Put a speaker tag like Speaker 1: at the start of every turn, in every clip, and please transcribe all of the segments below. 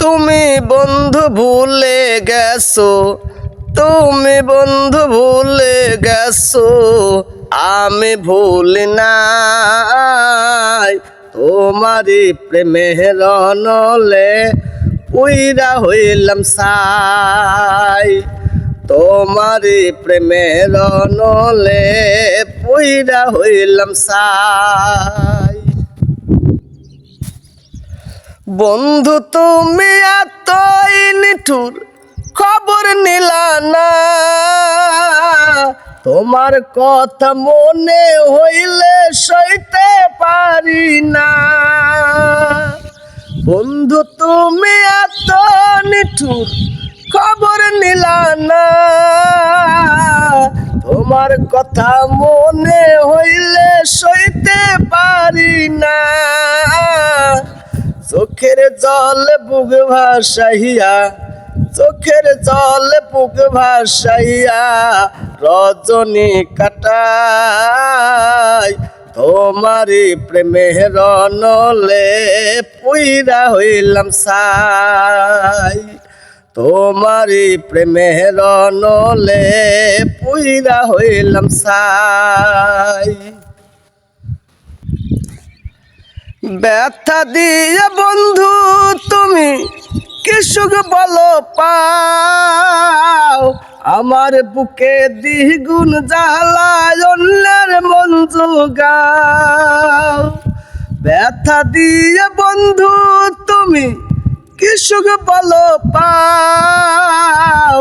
Speaker 1: তুমি বন্ধু ভুলে গেছো, তুমি বন্ধু ভুলে গেছো, আমি ভুলি নাই। তোমারি প্রেমের অনলে পুইরা হইলাম সাই। তোমারি প্রেমের অনলে পুইরা হইলাম সাই। বন্ধু তুমি এতই নিঠুর, খবর নিলা না। তোমার কথা মনে হইলে সইতে পারি না। বন্ধু তুমি এত নিঠুর, খবর নিলা না। তোমার কথা মনে হইলে সইতে পারি না। চোখের জল বুক ভাসাইয়া, চোখের জল বুক ভাসাইয়া রজনী কাটাই। তোমারি প্রেমের অনলে পুইরা হইলাম সাই। তোমারি প্রেমের অনলে পুইরা হইলাম সাই। ব্যথা দিয়ে বন্ধু তুমি কি সুখ বলো পাও। আমার বুকে দ্বিগুণ জ্বালায় অন্যের মন জোগাও। ব্যথা দিয়ে বন্ধু তুমি কি সুখ বলো পাও।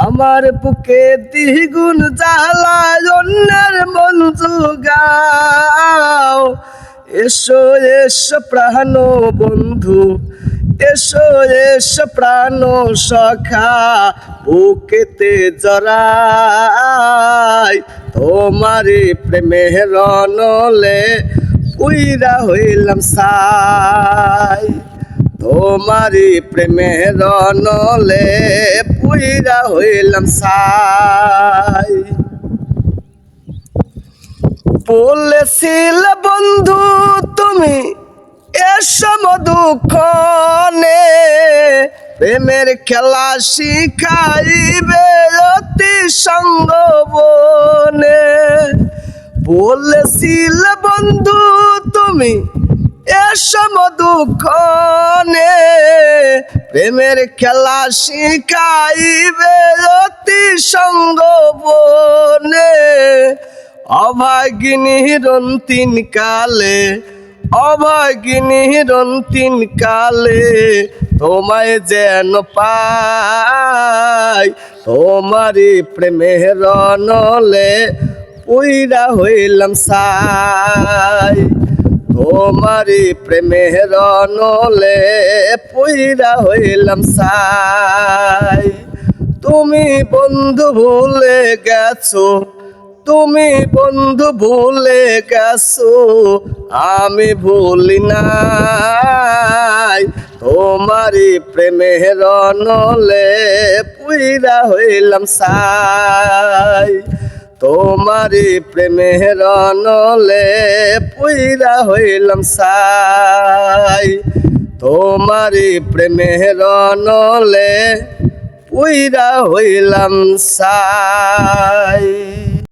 Speaker 1: আমার বুকে দ্বিগুণ জ্বালায় অন্যের মন জোগাও। এসো এসো প্রাণ বন্ধু, এসো এসো প্রাণ সখা, বুকেতে জড়াই। তোমারি প্রেমের অনলে পুইরা হইলাম সাই। তোমারি প্রেমের অনলে পুইরা হইলাম সাই। বলেছিলে বন্ধু তুমি এসো মধুক্ষণে, প্রেমের খেলা শিখাইবে অতি সঙ্গ বনে। বলেছিলে বন্ধু তুমি এসো মধুক্ষণে, প্রেমের খেলা শিখাইবে অতি সঙ্গ বনে। অভাগিনী রন্তিন কালে, অভাগিনী রন্তিন কালে তোমায় যেন পাই। তোমারি প্রেমের অনলে পুইরা হইলাম সাই। তোমারি প্রেমের অনলে পুইরা হইলাম সাই। তুমি বন্ধু ভুলে গেছো, তুমি বন্ধু ভুলে গেছো, আমি ভুলি নাই। তোমারি প্রেমের অনলে পুইরা হইলাম সাই। তোমারি প্রেমের অনলে পুইরা হইলাম সাই। তোমারি প্রেমের অনলে পুইরা হইলাম সাই।